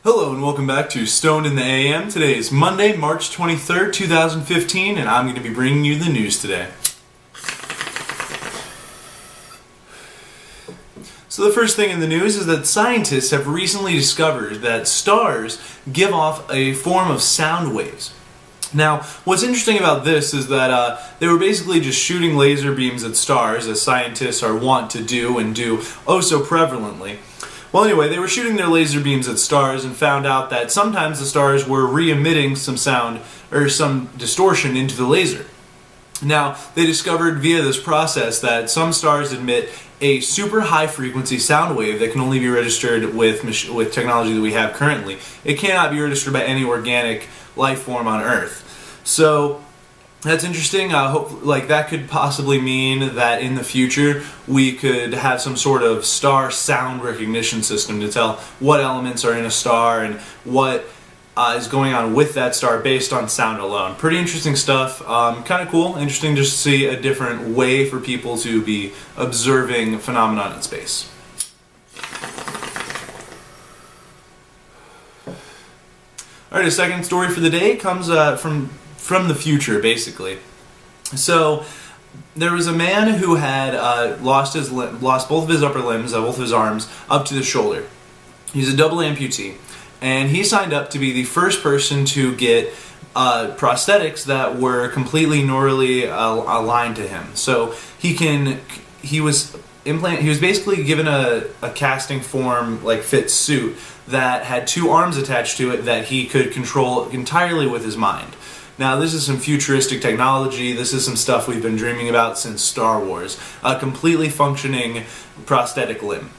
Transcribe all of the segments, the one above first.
Hello and welcome back to Stoned in the AM. Today is Monday, March 23rd, 2015, and I'm going to be bringing you the news today. So the first thing in the news is that scientists have recently discovered that stars give off a form of sound waves. Now, what's interesting about this is that they were basically just shooting laser beams at stars, as scientists are wont to do and do oh so prevalently. Well, anyway, they were shooting their laser beams at stars and found out that sometimes the stars were re-emitting some sound or some distortion into the laser. Now, they discovered via this process that some stars emit a super high frequency sound wave that can only be registered with technology that we have currently. It cannot be registered by any organic life form on Earth. So that's interesting. That could possibly mean that in the future we could have some sort of star sound recognition system to tell what elements are in a star and what is going on with that star based on sound alone. Pretty interesting stuff. Kind of cool. Interesting just to see a different way for people to be observing phenomenon in space. Alright, a second story for the day comes from the future, basically. So there was a man who had lost both of his upper limbs, both of his arms, up to the shoulder. He's a double amputee, and he signed up to be the first person to get prosthetics that were completely neurally aligned to him. So he was basically given a casting form like fit suit that had two arms attached to it that he could control entirely with his mind. Now, this is some futuristic technology. This is some stuff we've been dreaming about since Star Wars. A completely functioning prosthetic limb.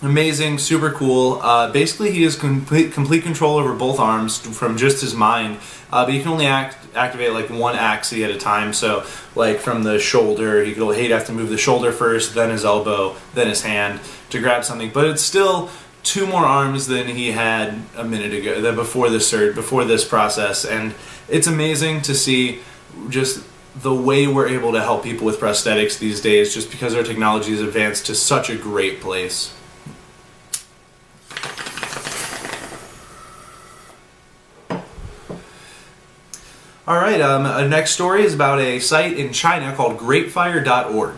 Amazing, super cool. Basically, he has complete control over both arms from just his mind, but he can only activate like one axis at a time. So, like from the shoulder, he'd have to move the shoulder first, then his elbow, then his hand to grab something. But it's still two more arms than he had a minute ago, before this process, and it's amazing to see just the way we're able to help people with prosthetics these days, just because our technology has advanced to such a great place. Alright, our next story is about a site in China called greatfire.org.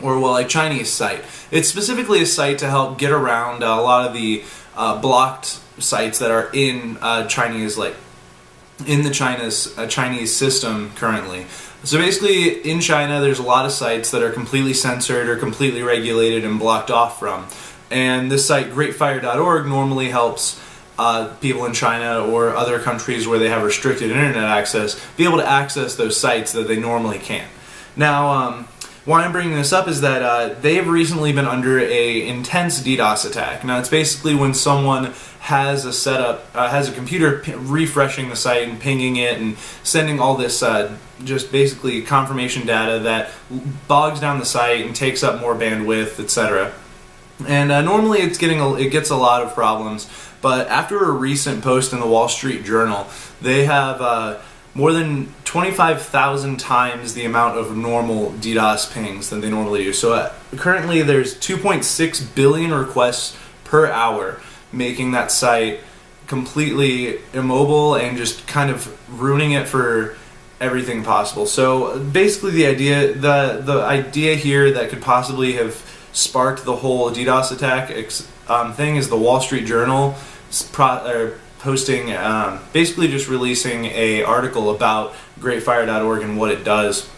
Or, well, a Chinese site. It's specifically a site to help get around a lot of the blocked sites that are in Chinese system currently. So basically, in China, there's a lot of sites that are completely censored or completely regulated and blocked off from. And this site, greatfire.org, normally helps people in China or other countries where they have restricted internet access be able to access those sites that they normally can't. Now, why I'm bringing this up is that they have recently been under a intense DDoS attack. Now, it's basically when someone has a computer refreshing the site and pinging it and sending all this just basically confirmation data that bogs down the site and takes up more bandwidth, etc. And normally it gets a lot of problems, but after a recent post in the Wall Street Journal, they have more than 25,000 times the amount of normal DDoS pings than they normally do. So currently there's 2.6 billion requests per hour, making that site completely immobile and just kind of ruining it for everything possible. So basically the idea here that could possibly have sparked the whole DDoS attack thing is the Wall Street Journal posting, basically just releasing an article about greatfire.org and what it does.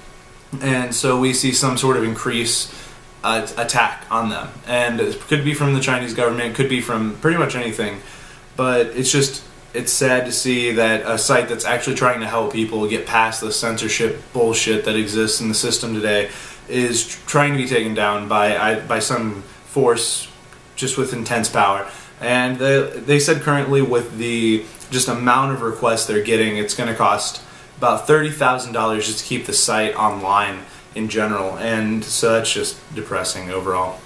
And so we see some sort of increase attack on them. And it could be from the Chinese government, it could be from pretty much anything. But it's sad to see that a site that's actually trying to help people get past the censorship bullshit that exists in the system today is trying to be taken down by some force just with intense power. And they said currently with the just amount of requests they're getting, it's going to cost about $30,000 just to keep the site online in general. And so that's just depressing overall.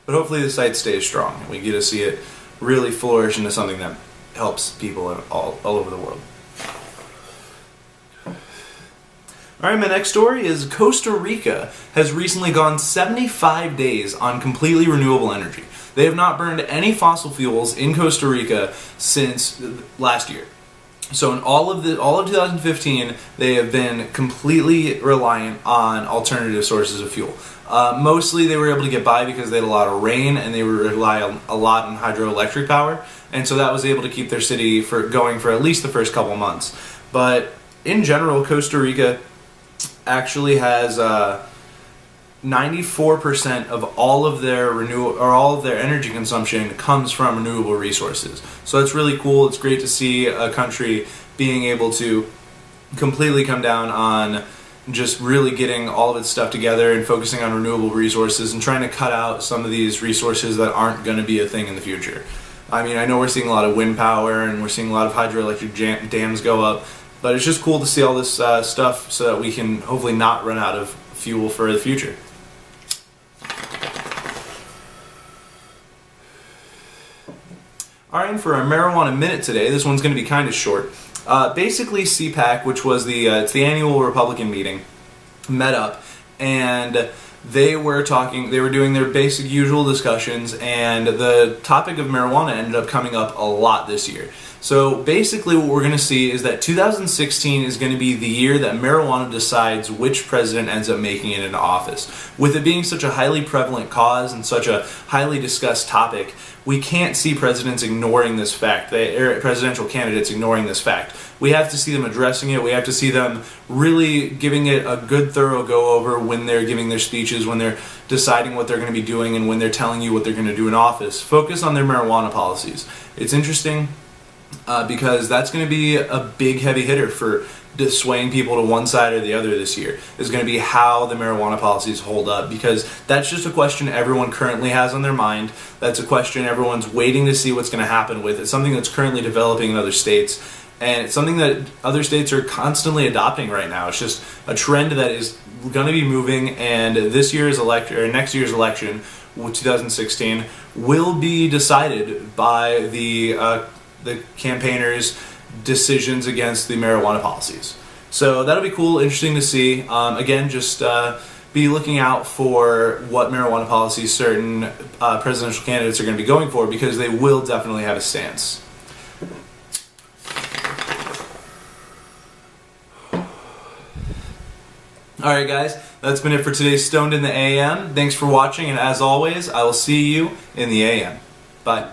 But hopefully the site stays strong and we get to see it really flourish into something that helps people all over the world. Alright, my next story is Costa Rica has recently gone 75 days on completely renewable energy. They have not burned any fossil fuels in Costa Rica since last year. So in all of 2015, they have been completely reliant on alternative sources of fuel. Mostly they were able to get by because they had a lot of rain and they rely a lot on hydroelectric power, and so that was able to keep their city going for at least the first couple months. But in general, Costa Rica actually has 94% of all of their energy consumption comes from renewable resources. So it's really cool. It's great to see a country being able to completely come down on just really getting all of its stuff together and focusing on renewable resources and trying to cut out some of these resources that aren't going to be a thing in the future. I mean, I know we're seeing a lot of wind power and we're seeing a lot of hydroelectric dams go up, but it's just cool to see all this stuff so that we can hopefully not run out of fuel for the future. Alright, for our Marijuana Minute today, this one's going to be kind of short. Basically, CPAC, which was it's the annual Republican meeting, met up, and they were doing their basic usual discussions, and the topic of marijuana ended up coming up a lot this year. So basically what we're going to see is that 2016 is going to be the year that marijuana decides which president ends up making it into office. With it being such a highly prevalent cause and such a highly discussed topic, we can't see presidents ignoring this fact, presidential candidates ignoring this fact. We have to see them addressing it. We have to see them really giving it a good, thorough go-over when they're giving their speeches, when they're deciding what they're going to be doing, and when they're telling you what they're going to do in office. Focus on their marijuana policies. It's interesting because that's going to be a big heavy hitter for swaying people to one side or the other this year, is going to be how the marijuana policies hold up, because that's just a question everyone currently has on their mind. That's a question everyone's waiting to see what's going to happen with. It's something that's currently developing in other states, and it's something that other states are constantly adopting right now. It's just a trend that is going to be moving, and next year's election, 2016, will be decided by the campaigners' decisions against the marijuana policies. So that'll be cool, interesting to see. Again, just be looking out for what marijuana policies certain presidential candidates are going to be going for, because they will definitely have a stance. Alright guys, that's been it for today's Stoned in the AM. Thanks for watching, and as always, I will see you in the AM. Bye.